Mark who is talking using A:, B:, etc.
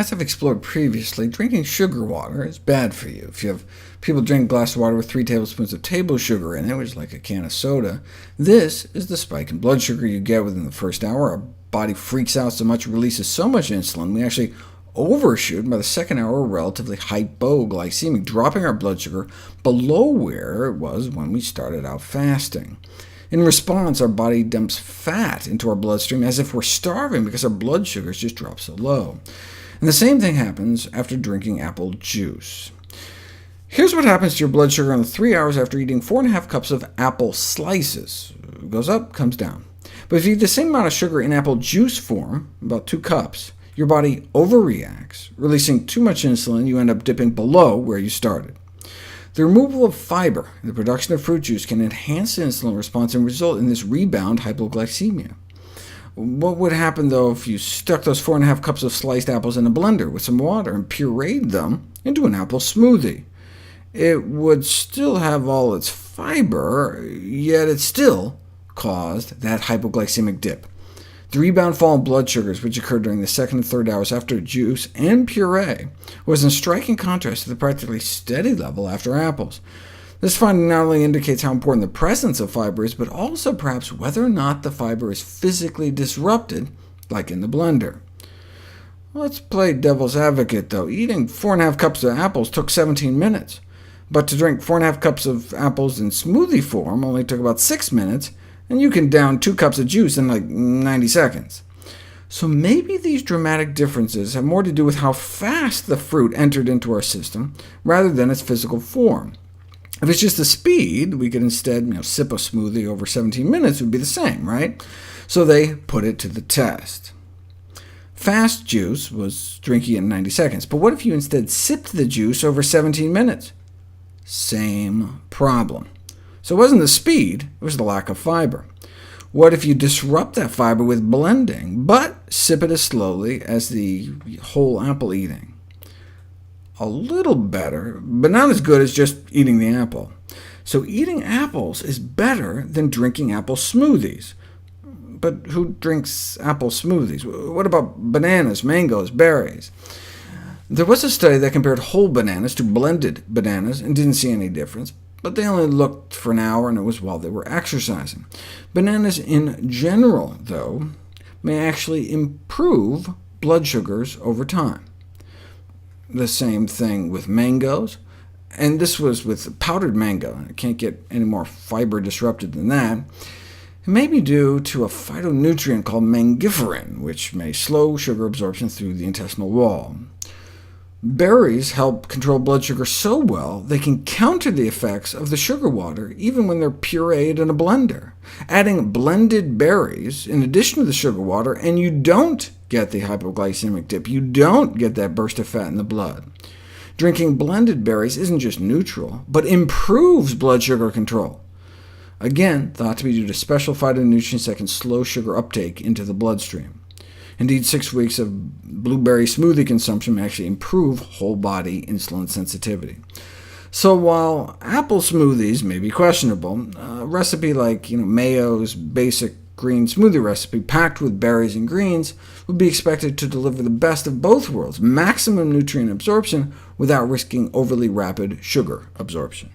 A: As I've explored previously, drinking sugar water is bad for you. If you have people drink a glass of water with 3 tablespoons of table sugar in it, which is like a can of soda, this is the spike in blood sugar you get within the first hour. Our body freaks out so much, it releases so much insulin, we actually overshoot, and by the second hour we're relatively hypoglycemic, dropping our blood sugar below where it was when we started out fasting. In response, our body dumps fat into our bloodstream as if we're starving because our blood sugars just drop so low. And the same thing happens after drinking apple juice. Here's what happens to your blood sugar in the 3 hours after eating 4.5 cups of apple slices. It goes up, comes down. But if you eat the same amount of sugar in apple juice form, about 2 cups, your body overreacts, releasing too much insulin. You end up dipping below where you started. The removal of fiber and the production of fruit juice can enhance the insulin response and result in this rebound hypoglycemia. What would happen, though, if you stuck those 4.5 cups of sliced apples in a blender with some water and pureed them into an apple smoothie? It would still have all its fiber, yet it still caused that hypoglycemic dip. The rebound fall in blood sugars, which occurred during the second and third hours after juice and puree, was in striking contrast to the practically steady level after apples. This finding not only indicates how important the presence of fiber is, but also perhaps whether or not the fiber is physically disrupted, like in the blender. Let's play devil's advocate, though. Eating 4.5 cups of apples took 17 minutes, but to drink 4.5 cups of apples in smoothie form only took about 6 minutes, and you can down 2 cups of juice in like 90 seconds. So maybe these dramatic differences have more to do with how fast the fruit entered into our system, rather than its physical form. If it's just the speed, we could instead sip a smoothie over 17 minutes, it would be the same, right? So they put it to the test. Fast juice was drinking it in 90 seconds, but what if you instead sipped the juice over 17 minutes? Same problem. So it wasn't the speed, it was the lack of fiber. What if you disrupt that fiber with blending, but sip it as slowly as the whole apple eating? A little better, but not as good as just eating the apple. So eating apples is better than drinking apple smoothies. But who drinks apple smoothies? What about bananas, mangoes, berries? There was a study that compared whole bananas to blended bananas and didn't see any difference, but they only looked for an hour, and it was while they were exercising. Bananas in general, though, may actually improve blood sugars over time. The same thing with mangoes, and this was with powdered mango. It can't get any more fiber disrupted than that. It may be due to a phytonutrient called mangiferin, which may slow sugar absorption through the intestinal wall. Berries help control blood sugar so well they can counter the effects of the sugar water even when they're pureed in a blender. Adding blended berries in addition to the sugar water, and you don't get the hypoglycemic dip. You don't get that burst of fat in the blood. Drinking blended berries isn't just neutral, but improves blood sugar control. Again, thought to be due to special phytonutrients that can slow sugar uptake into the bloodstream. Indeed, 6 weeks of blueberry smoothie consumption may actually improve whole-body insulin sensitivity. So while apple smoothies may be questionable, a recipe like Mayo's basic green smoothie recipe, packed with berries and greens, would be expected to deliver the best of both worlds, maximum nutrient absorption without risking overly rapid sugar absorption.